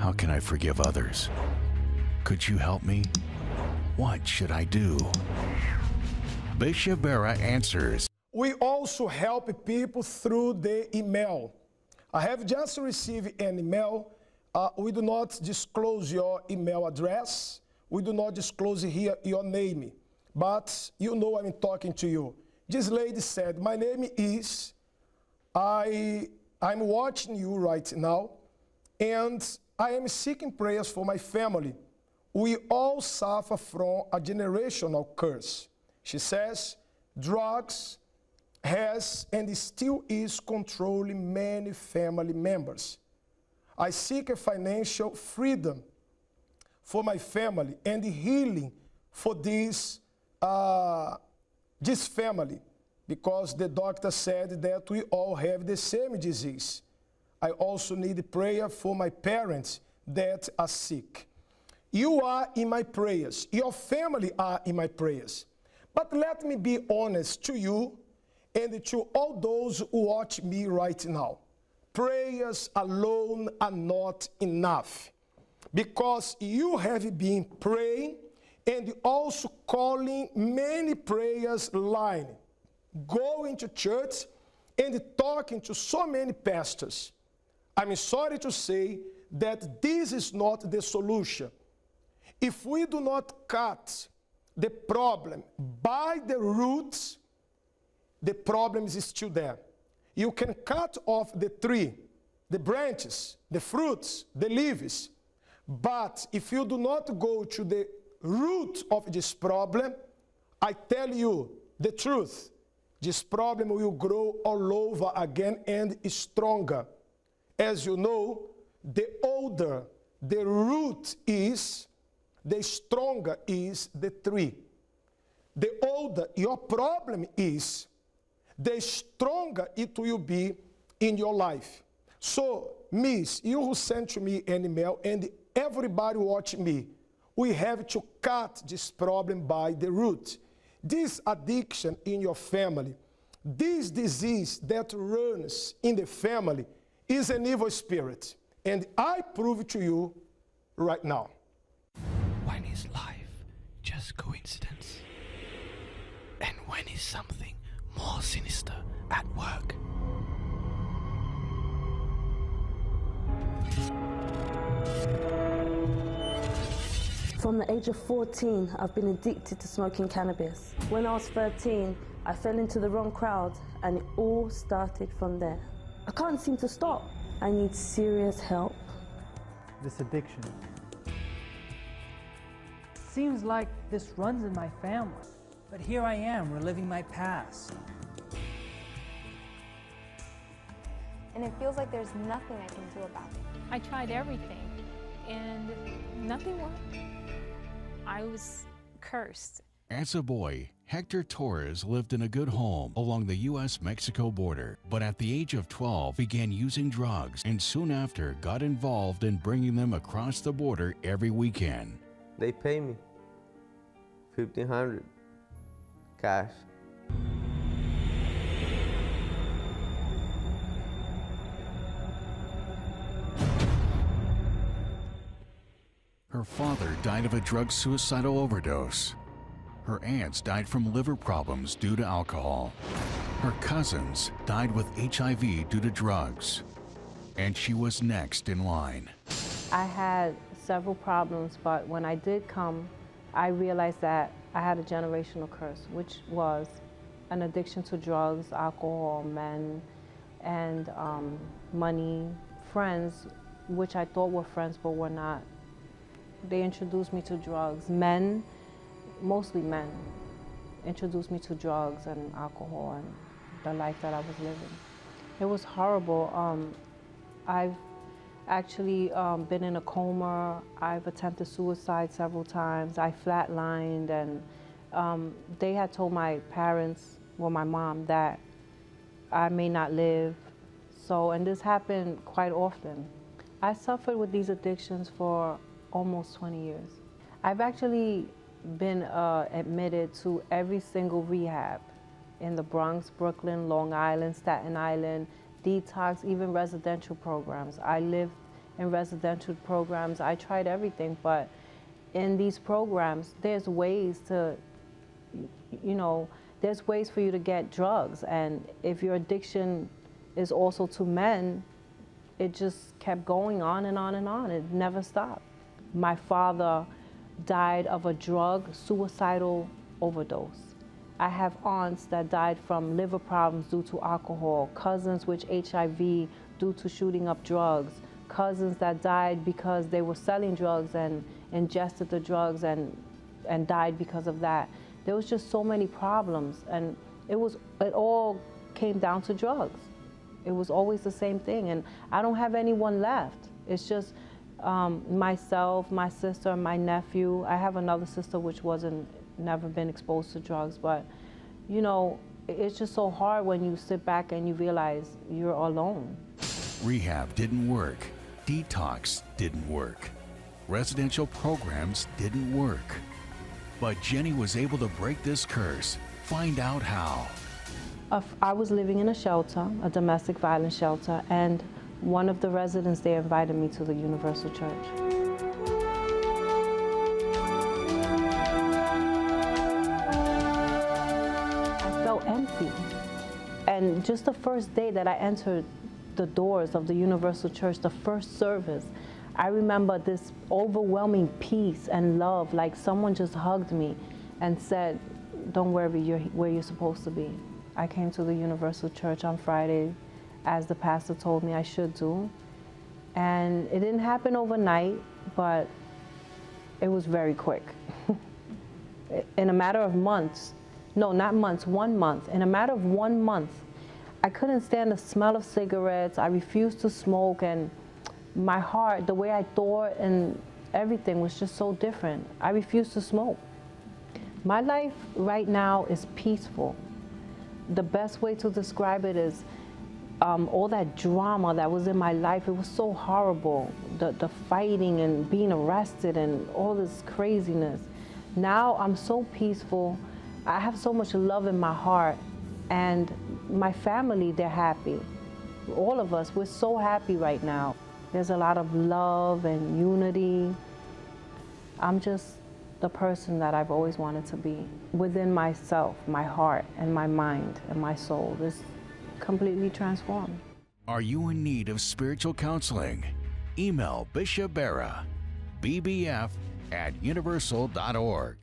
How can I forgive others? Could you help me? What should I do? Bishop Barra answers. We also help people through the email. I have just received an email. We do not disclose your email address. We do not disclose here your name. But you know I'm talking to you. This lady said, my name is, I'm watching you right now, and I am seeking prayers for my family. We all suffer from a generational curse. She says, drugs has and still is controlling many family members. I seek a financial freedom for my family and healing for this family, because the doctor said that we all have the same disease. I also need prayer for my parents that are sick. You are in my prayers. Your family are in my prayers. But let me be honest to you and to all those who watch me right now. Prayers alone are not enough, because you have been praying and also calling many prayers line, going to church and talking to so many pastors. I'm sorry to say that this is not the solution. If we do not cut the problem by the roots, the problem is still there. You can cut off the tree, the branches, the fruits, the leaves, but if you do not go to the root of this problem, I tell you the truth, this problem will grow all over again and stronger. As you know, the older the root is, the stronger is the tree. The older your problem is, the stronger it will be in your life. So, Miss, you who sent to me an email and everybody watching me, we have to cut this problem by the root. This addiction in your family, this disease that runs in the family is an evil spirit. And I prove it to you right now. When is life just coincidence? And when is something more sinister at work? From the age of 14, I've been addicted to smoking cannabis. When I was 13, I fell into the wrong crowd, and it all started from there. I can't seem to stop. I need serious help. This addiction. Seems like this runs in my family. But here I am, reliving my past. And it feels like there's nothing I can do about it. I tried everything, and nothing worked. I was cursed. As a boy, Hector Torres lived in a good home along the U.S.-Mexico border, but at the age of 12 began using drugs and soon after got involved in bringing them across the border every weekend. They pay me $1,500 cash. Her father died of a drug suicidal overdose. Her aunts died from liver problems due to alcohol. Her cousins died with HIV due to drugs. And she was next in line. I had several problems, but when I did come, I realized that I had a generational curse, which was an addiction to drugs, alcohol, men, and money, friends, which I thought were friends but were not. They introduced me to drugs. Men, mostly men, introduced me to drugs and alcohol and the life that I was living. It was horrible. I've actually been in a coma. I've attempted suicide several times. I flatlined, and they had told my parents, well, my mom, that I may not live. So, and this happened quite often. I suffered with these addictions for almost 20 years. I've actually been admitted to every single rehab in the Bronx, Brooklyn, Long Island, Staten Island, detox, even residential programs. I lived in residential programs. I tried everything, but in these programs, there's ways to, you know, there's ways for you to get drugs. And if your addiction is also to men, it just kept going on and on and on. It never stopped. My father died of a suicidal overdose. I have aunts that died from liver problems due to alcohol, cousins with HIV due to shooting up drugs, cousins that died because they were selling drugs and ingested the drugs and died because of that. There was just so many problems, and it all came down to drugs. It was always the same thing, and I don't have anyone left. It's just myself, my sister, my nephew. I have another sister which never been exposed to drugs, but you know, it's just so hard when you sit back and you realize you're alone. Rehab didn't work. Detox didn't work. Residential programs didn't work. But Jenny was able to break this curse. Find out how. I was living in a shelter, a domestic violence shelter, and one of the residents there invited me to the Universal Church. I felt empty. And just the first day that I entered the doors of the Universal Church, the first service, I remember this overwhelming peace and love, like someone just hugged me and said, "Don't worry, you're where you're supposed to be." I came to the Universal Church on Friday, as the pastor told me I should do. And it didn't happen overnight, but it was very quick. In a matter of months, no, not months, 1 month. In a matter of 1 month, I couldn't stand the smell of cigarettes. I refused to smoke, and my heart, the way I thought and everything was just so different. I refused to smoke. My life right now is peaceful. The best way to describe it is all that drama that was in my life. It was so horrible, the fighting and being arrested and all this craziness. Now I'm so peaceful. I have so much love in my heart, and my family, they're happy. All of us, we're so happy right now. There's a lot of love and unity. I'm just the person that I've always wanted to be. Within myself, my heart and my mind and my soul is completely transformed. Are you in need of spiritual counseling? Email Bishop Barra, bbf@universal.org.